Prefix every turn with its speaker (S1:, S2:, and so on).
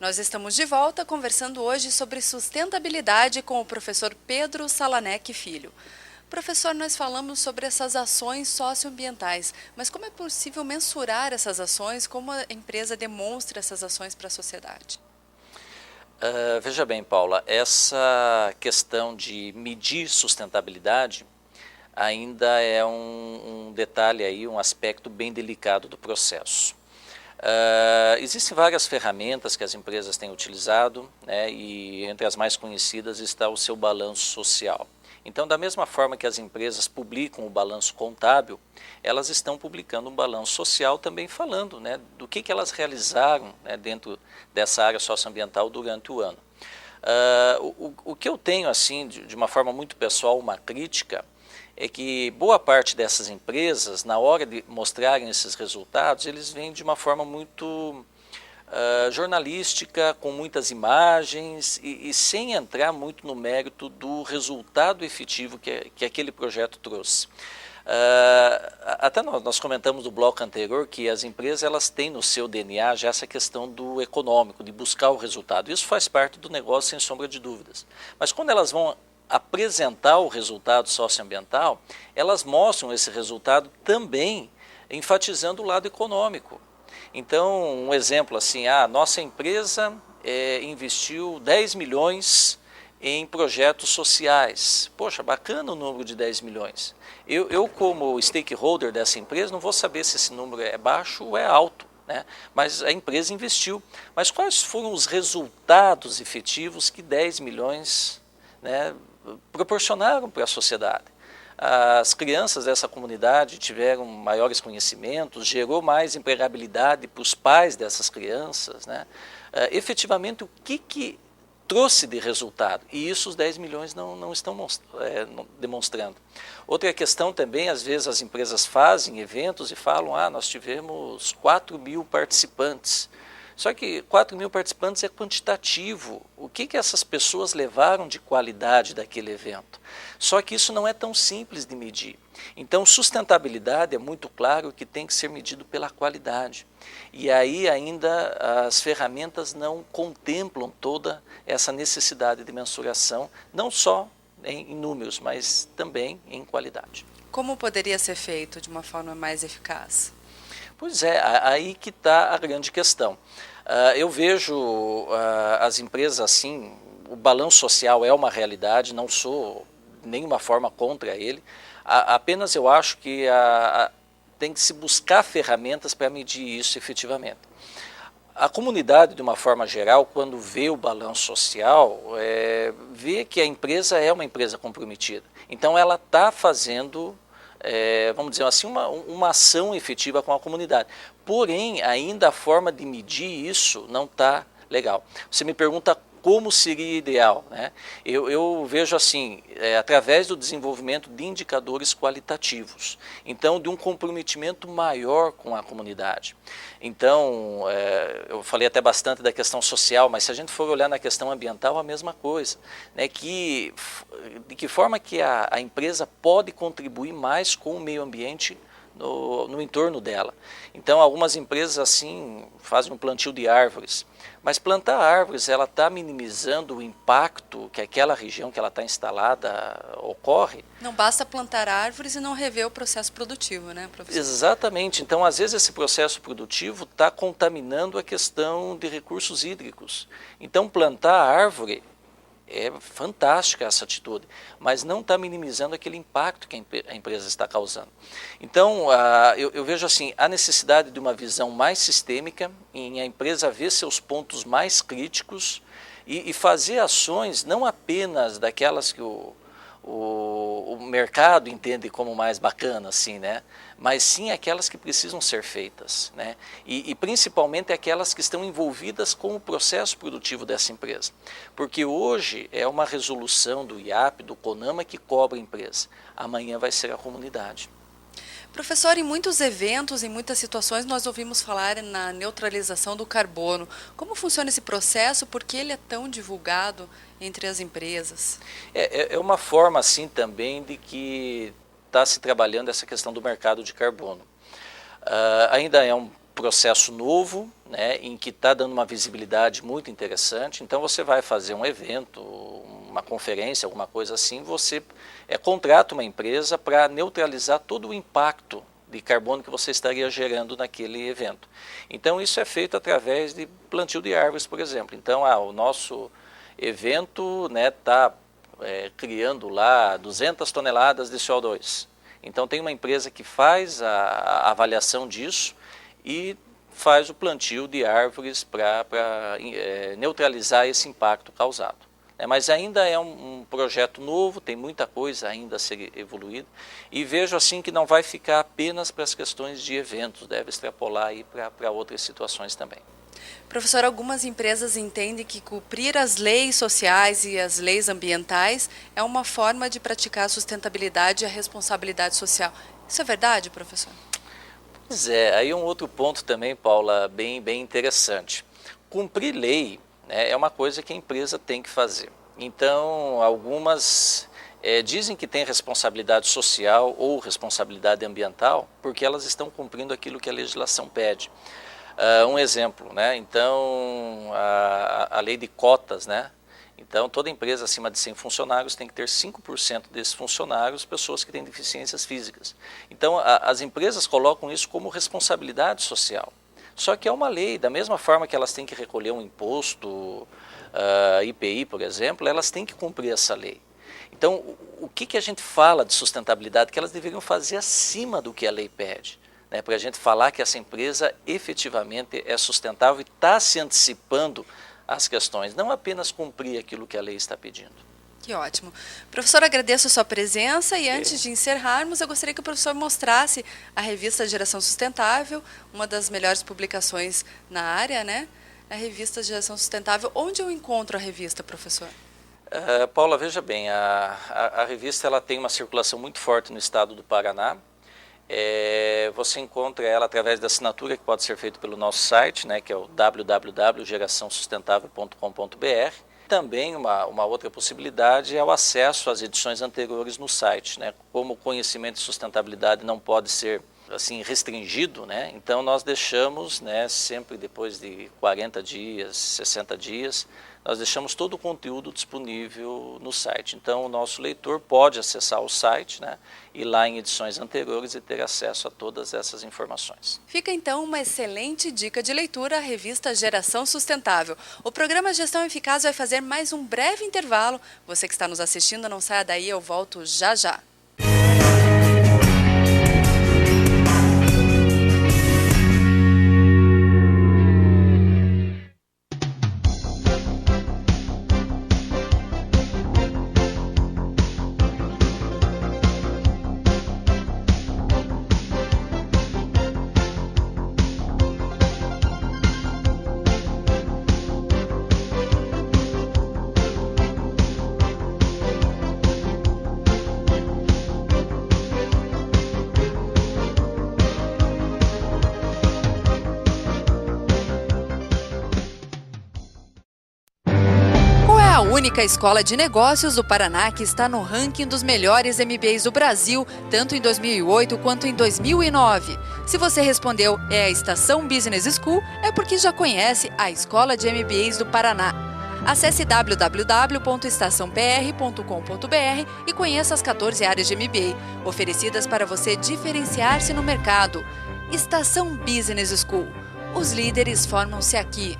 S1: Nós estamos de volta conversando hoje sobre sustentabilidade com o professor Pedro Salanek Filho. Professor, nós falamos sobre essas ações socioambientais, mas como é possível mensurar essas ações? Como a empresa demonstra essas ações para a sociedade?
S2: Veja bem, Paula, essa questão de medir sustentabilidade ainda é um detalhe aí, um aspecto bem delicado do processo. Existem várias ferramentas que as empresas têm utilizado, né, e entre as mais conhecidas está o seu balanço social. Então, da mesma forma que as empresas publicam o balanço contábil, elas estão publicando um balanço social também falando, né, do que elas realizaram, né, dentro dessa área socioambiental durante o ano. O que eu tenho, assim, de uma forma muito pessoal, uma crítica, é que boa parte dessas empresas, na hora de mostrarem esses resultados, eles vêm de uma forma muito jornalística, com muitas imagens e sem entrar muito no mérito do resultado efetivo que aquele projeto trouxe. Até nós comentamos no bloco anterior que as empresas elas têm no seu DNA já essa questão do econômico, de buscar o resultado. Isso faz parte do negócio, sem sombra de dúvidas. Mas quando elas vão apresentar o resultado socioambiental, elas mostram esse resultado também enfatizando o lado econômico. Então, um exemplo assim, a nossa empresa investiu 10 milhões em projetos sociais. Poxa, bacana o número de 10 milhões. Eu como stakeholder dessa empresa, não vou saber se esse número é baixo ou é alto, né? Mas a empresa investiu. Mas quais foram os resultados efetivos que 10 milhões, né, proporcionaram para a sociedade? As crianças dessa comunidade tiveram maiores conhecimentos, gerou mais empregabilidade para os pais dessas crianças, né? Efetivamente, o que trouxe de resultado? E isso os 10 milhões não estão demonstrando. Outra questão também, às vezes as empresas fazem eventos e falam, nós tivemos 4 mil participantes. Só que 4 mil participantes é quantitativo. O que essas pessoas levaram de qualidade daquele evento? Só que isso não é tão simples de medir. Então, sustentabilidade é muito claro que tem que ser medido pela qualidade. E aí ainda as ferramentas não contemplam toda essa necessidade de mensuração, não só em números, mas também em qualidade.
S1: Como poderia ser feito de uma forma mais eficaz?
S2: Pois é, aí que está a grande questão. Eu vejo as empresas assim, o balanço social é uma realidade, não sou de nenhuma forma contra ele, apenas eu acho que tem que se buscar ferramentas para medir isso efetivamente. A comunidade, de uma forma geral, quando vê o balanço social, vê que a empresa é uma empresa comprometida. Então ela está fazendo vamos dizer assim, uma ação efetiva com a comunidade. Porém, ainda a forma de medir isso não está legal. Você me pergunta como seria ideal, né? Eu vejo assim, através do desenvolvimento de indicadores qualitativos, então de um comprometimento maior com a comunidade. Então, eu falei até bastante da questão social, mas se a gente for olhar na questão ambiental, a mesma coisa, né? De que forma que a empresa pode contribuir mais com o meio ambiente no entorno dela. Então, algumas empresas assim fazem um plantio de árvores, mas plantar árvores ela está minimizando o impacto que aquela região que ela está instalada ocorre.
S1: Não basta plantar árvores e não rever o processo produtivo, né, professor?
S2: Exatamente. Então, às vezes esse processo produtivo está contaminando a questão de recursos hídricos. Então, plantar árvore é fantástica essa atitude, mas não está minimizando aquele impacto que a empresa está causando. Então, eu vejo assim, a necessidade de uma visão mais sistêmica, em a empresa ver seus pontos mais críticos e fazer ações não apenas daquelas que o mercado entende como mais bacana, assim, né? Mas sim aquelas que precisam ser feitas, né? E principalmente aquelas que estão envolvidas com o processo produtivo dessa empresa. Porque hoje é uma resolução do IAP, do CONAMA, que cobra a empresa. Amanhã vai ser a comunidade.
S1: Professor, em muitos eventos, em muitas situações, nós ouvimos falar na neutralização do carbono. Como funciona esse processo? Por que ele é tão divulgado entre as empresas?
S2: É uma forma, assim, também de que está se trabalhando essa questão do mercado de carbono. Ainda é um processo novo, né, em que está dando uma visibilidade muito interessante. Então você vai fazer um evento, uma conferência, alguma coisa assim, você contrata uma empresa para neutralizar todo o impacto de carbono que você estaria gerando naquele evento. Então isso é feito através de plantio de árvores, por exemplo. Então o nosso evento está criando lá 200 toneladas de CO2. Então tem uma empresa que faz a avaliação disso e faz o plantio de árvores para neutralizar esse impacto causado. Mas ainda é um projeto novo, tem muita coisa ainda a ser evoluída, e vejo assim que não vai ficar apenas para as questões de eventos, deve extrapolar aí para outras situações também.
S1: Professor, algumas empresas entendem que cumprir as leis sociais e as leis ambientais é uma forma de praticar a sustentabilidade e a responsabilidade social. Isso é verdade, professor?
S2: Pois é, aí um outro ponto também, Paula, bem interessante. Cumprir lei, né, é uma coisa que a empresa tem que fazer. Então, algumas dizem que têm responsabilidade social ou responsabilidade ambiental porque elas estão cumprindo aquilo que a legislação pede. Um exemplo, né? Então, a lei de cotas, né? Então, toda empresa acima de 100 funcionários tem que ter 5% desses funcionários pessoas que têm deficiências físicas. Então, as empresas colocam isso como responsabilidade social. Só que é uma lei, da mesma forma que elas têm que recolher um imposto, IPI, por exemplo, elas têm que cumprir essa lei. Então, o que a gente fala de sustentabilidade? Que elas deveriam fazer acima do que a lei pede. Né, para a gente falar que essa empresa efetivamente é sustentável e está se antecipando às questões, não apenas cumprir aquilo que a lei está pedindo.
S1: Que ótimo. Professor, agradeço a sua presença e antes de encerrarmos, eu gostaria que o professor mostrasse a revista Geração Sustentável, uma das melhores publicações na área, né? A revista Geração Sustentável. Onde eu encontro a revista, professor?
S2: Paula, veja bem, a revista ela tem uma circulação muito forte no estado do Paraná. Você encontra ela através da assinatura que pode ser feita pelo nosso site, né, que é o www.geraçãosustentável.com.br. Também uma outra possibilidade é o acesso às edições anteriores no site, né? Como o conhecimento de sustentabilidade não pode ser assim restringido, né? Então nós deixamos, né, sempre depois de 40 dias, 60 dias, nós deixamos todo o conteúdo disponível no site. Então o nosso leitor pode acessar o site, né, ir lá em edições anteriores e ter acesso a todas essas informações.
S1: Fica então uma excelente dica de leitura, a revista Geração Sustentável. O programa Gestão Eficaz vai fazer mais um breve intervalo. Você que está nos assistindo, não saia daí, eu volto já já. A única escola de negócios do Paraná que está no ranking dos melhores MBAs do Brasil, tanto em 2008 quanto em 2009. Se você respondeu é a Estação Business School, é porque já conhece a Escola de MBAs do Paraná. Acesse www.estaçãopr.com.br e conheça as 14 áreas de MBA, oferecidas para você diferenciar-se no mercado. Estação Business School. Os líderes formam-se aqui.